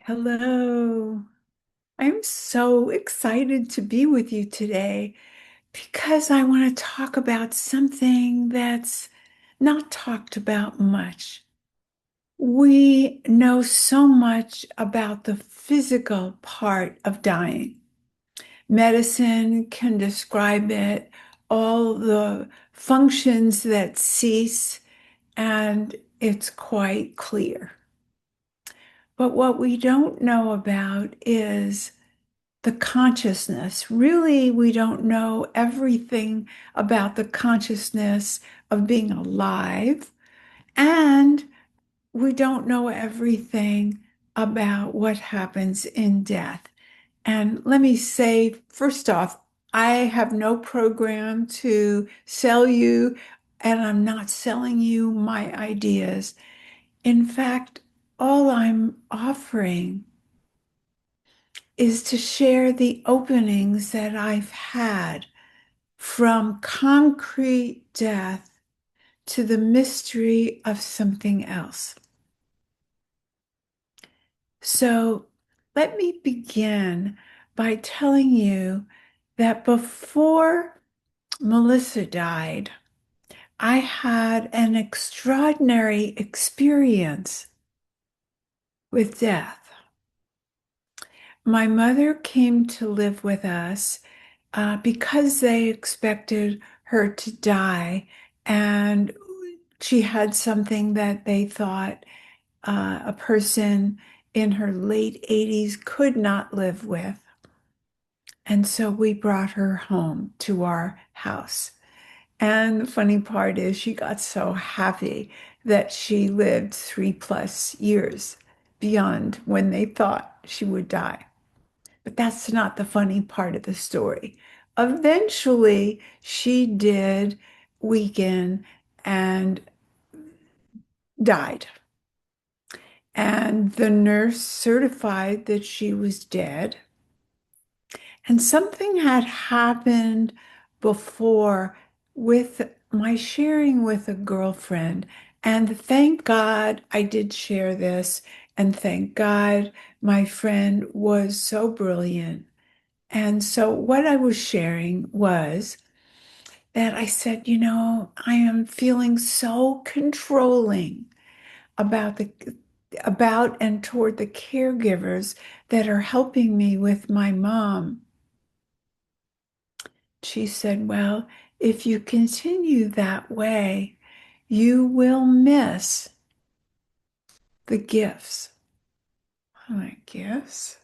Hello. I'm so excited to be with you today because I want to talk about something that's not talked about much. We know so much about the physical part of dying. Medicine can describe it, all the functions that cease, and it's quite clear. But what we don't know about is the consciousness. Really, we don't know everything about the consciousness of being alive, and we don't know everything about what happens in death. And let me say, first off, I have no program to sell you, and I'm not selling you my ideas. In fact, all I'm offering is to share the openings that I've had from concrete death to the mystery of something else. So let me begin by telling you that before Melissa died, I had an extraordinary experience with death. My mother came to live with us because they expected her to die, and she had something that they thought a person in her late 80s could not live with. And so we brought her home to our house. And the funny part is, she got so happy that she lived 3+ years beyond when they thought she would die. But that's not the funny part of the story. Eventually, she did weaken and died. And the nurse certified that she was dead. And something had happened before with my sharing with a girlfriend. And thank God I did share this. And thank God my friend was so brilliant. And so what I was sharing was that I said, I am feeling so controlling about and toward the caregivers that are helping me with my mom. She said, well, if you continue that way, you will miss the gifts. I'm like, gifts?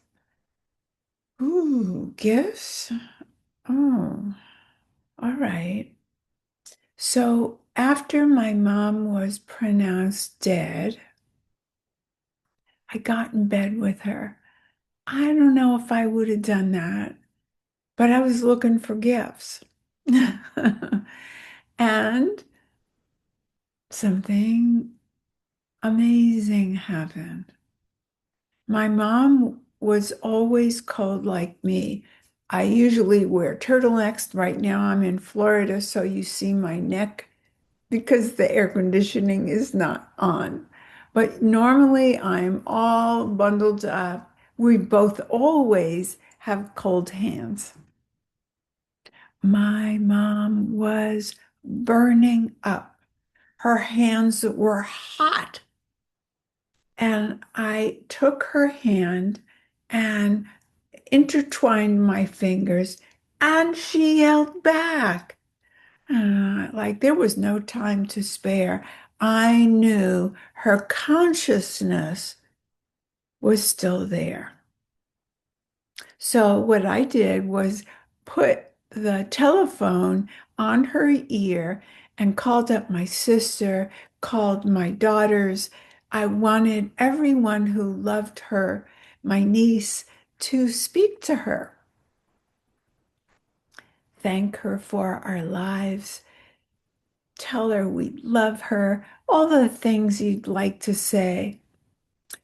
Ooh, gifts? Oh, all right. So after my mom was pronounced dead, I got in bed with her. I don't know if I would have done that, but I was looking for gifts. And something amazing happened. My mom was always cold like me. I usually wear turtlenecks. Right now I'm in Florida, so you see my neck because the air conditioning is not on. But normally I'm all bundled up. We both always have cold hands. My mom was burning up. Her hands were hot. And I took her hand and intertwined my fingers, and she yelled back. Like there was no time to spare. I knew her consciousness was still there. So what I did was put the telephone on her ear and called up my sister, called my daughters. I wanted everyone who loved her, my niece, to speak to her, thank her for our lives, tell her we love her, all the things you'd like to say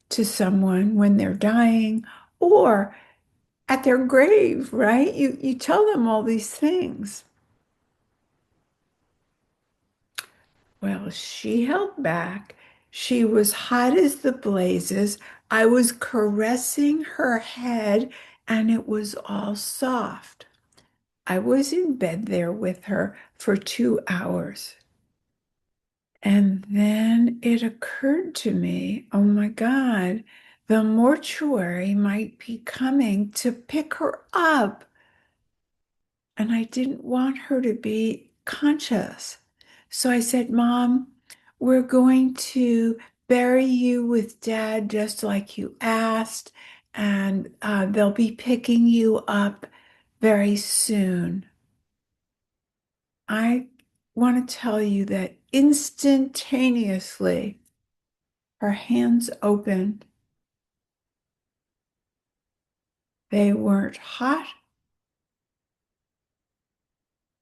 to someone when they're dying or at their grave, right? You tell them all these things. Well, she held back. She was hot as the blazes. I was caressing her head and it was all soft. I was in bed there with her for 2 hours. And then it occurred to me, oh my God, the mortuary might be coming to pick her up. And I didn't want her to be conscious. So I said, Mom, we're going to bury you with Dad just like you asked, and they'll be picking you up very soon. I want to tell you that instantaneously, her hands opened. They weren't hot.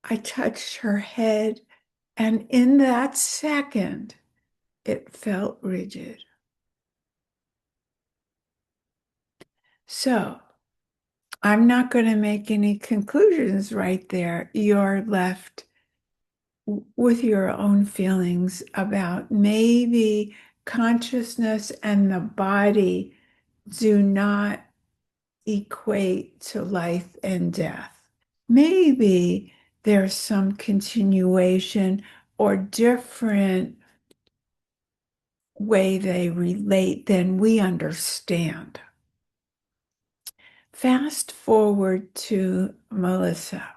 I touched her head, and in that second, it felt rigid. So I'm not going to make any conclusions right there. You're left with your own feelings about maybe consciousness and the body do not equate to life and death. Maybe there's some continuation or different way they relate than we understand. Fast forward to Melissa.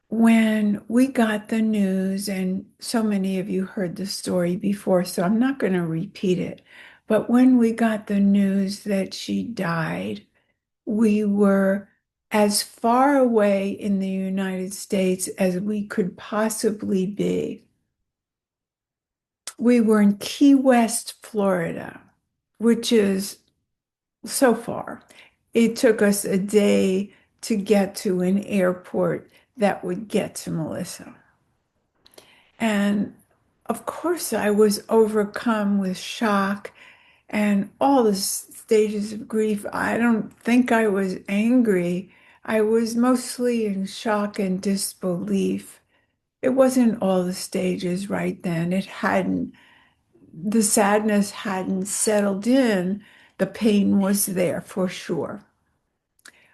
When we got the news, and so many of you heard the story before, so I'm not going to repeat it, but when we got the news that she died, we were as far away in the United States as we could possibly be. We were in Key West, Florida, which is so far. It took us a day to get to an airport that would get to Melissa. And of course, I was overcome with shock and all the stages of grief. I don't think I was angry. I was mostly in shock and disbelief. It wasn't all the stages right then. The sadness hadn't settled in. The pain was there for sure.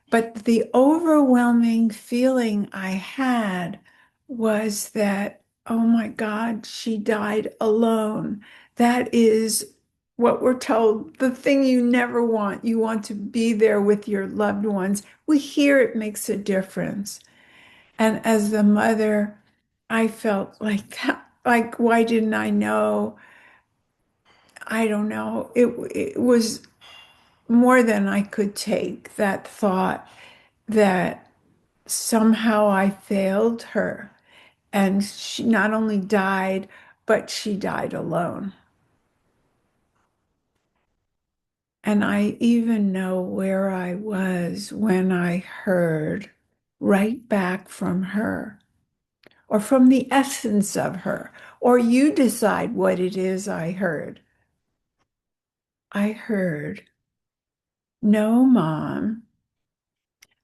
But the overwhelming feeling I had was that, oh my God, she died alone. That is what we're told, the thing you never want. You want to be there with your loved ones. We hear it makes a difference. And as the mother, I felt like, why didn't I know? I don't know. It was more than I could take, that thought that somehow I failed her. And she not only died, but she died alone. And I even know where I was when I heard right back from her, or from the essence of her, or you decide what it is I heard. I heard, no, Mom,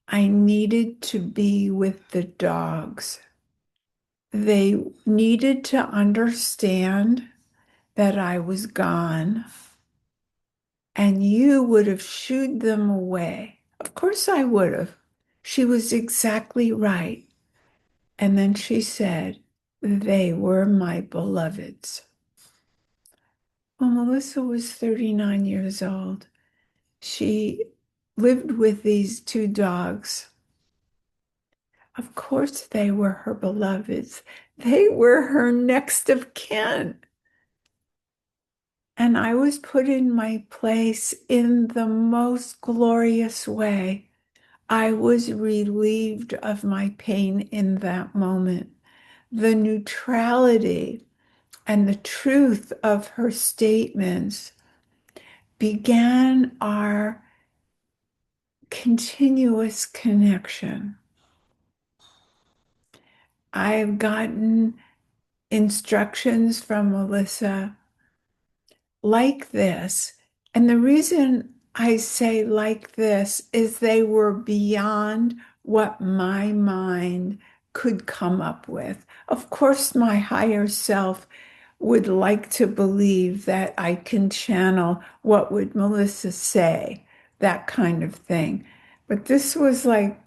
I needed to be with the dogs. They needed to understand that I was gone, and you would have shooed them away. Of course I would have. She was exactly right. And then she said, they were my beloveds. Well, Melissa was 39 years old. She lived with these two dogs. Of course, they were her beloveds. They were her next of kin. And I was put in my place in the most glorious way. I was relieved of my pain in that moment. The neutrality and the truth of her statements began our continuous connection. I've gotten instructions from Melissa like this. And the reason I say like this is they were beyond what my mind could come up with. Of course, my higher self would like to believe that I can channel what would Melissa say, that kind of thing. But this was like,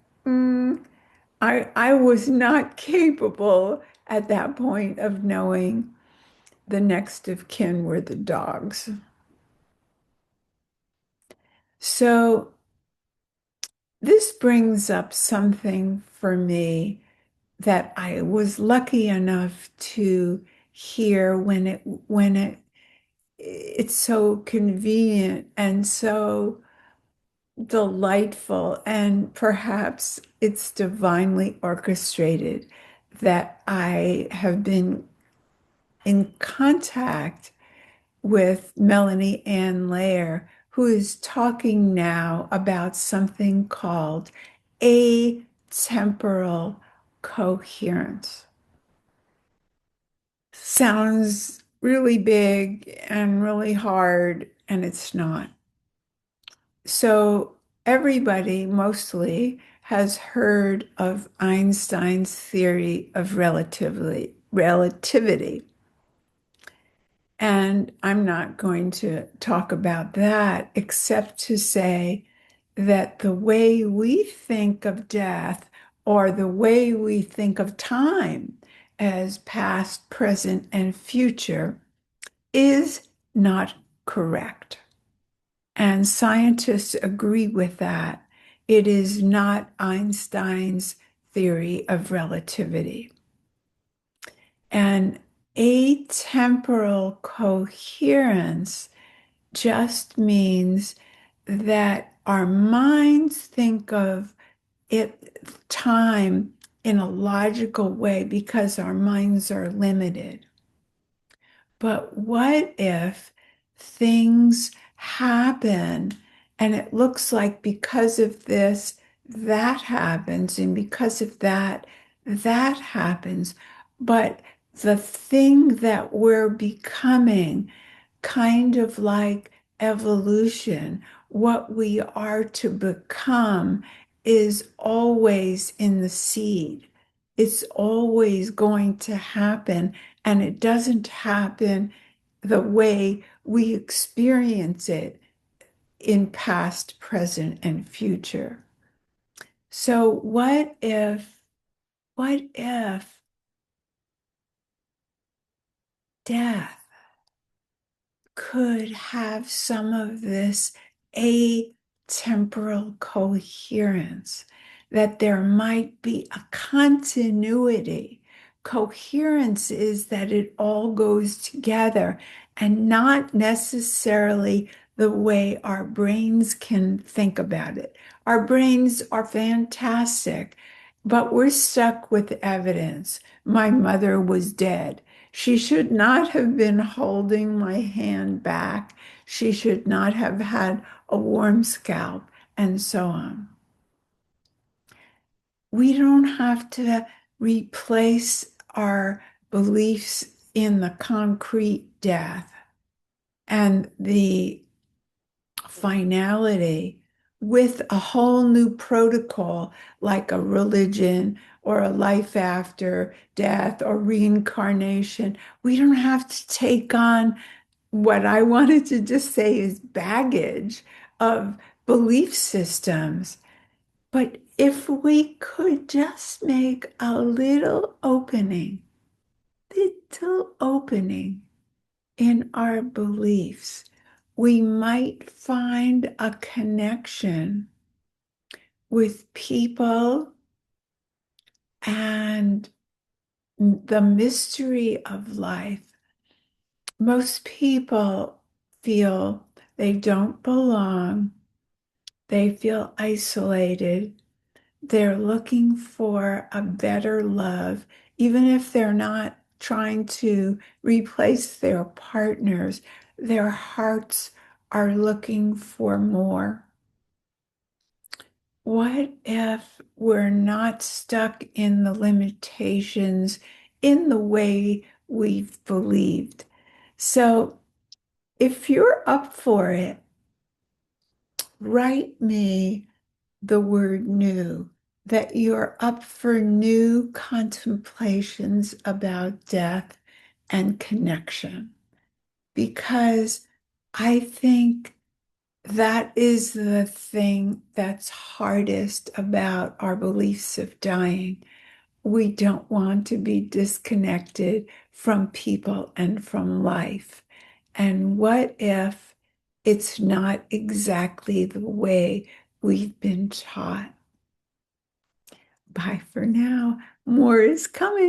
I was not capable at that point of knowing the next of kin were the dogs. So this brings up something for me that I was lucky enough to hear when it's so convenient and so delightful, and perhaps it's divinely orchestrated that I have been in contact with Melanie Ann Lair, who is talking now about something called atemporal coherence. Sounds really big and really hard, and it's not. So, everybody mostly has heard of Einstein's theory of relativity. And I'm not going to talk about that except to say that the way we think of death or the way we think of time as past, present, and future is not correct. And scientists agree with that. It is not Einstein's theory of relativity. And atemporal coherence just means that our minds think of time in a logical way because our minds are limited. But what if things happen and it looks like because of this, that happens, and because of that, that happens. But the thing that we're becoming, kind of like evolution, what we are to become is always in the seed. It's always going to happen, and it doesn't happen the way we experience it in past, present, and future. So what if death could have some of this atemporal coherence, that there might be a continuity? Coherence is that it all goes together and not necessarily the way our brains can think about it. Our brains are fantastic, but we're stuck with evidence. My mother was dead. She should not have been holding my hand back. She should not have had a warm scalp, and so on. We don't have to replace our beliefs in the concrete death and the finality with a whole new protocol like a religion or a life after death or reincarnation. We don't have to take on what I wanted to just say is baggage of belief systems. But if we could just make a little opening in our beliefs, we might find a connection with people and the mystery of life. Most people feel they don't belong, they feel isolated, they're looking for a better love, even if they're not trying to replace their partners, their hearts are looking for more. What if we're not stuck in the limitations in the way we've believed? So if you're up for it, write me the word new, that you're up for new contemplations about death and connection, because I think that is the thing that's hardest about our beliefs of dying. We don't want to be disconnected from people and from life. And what if it's not exactly the way we've been taught? Bye for now. More is coming.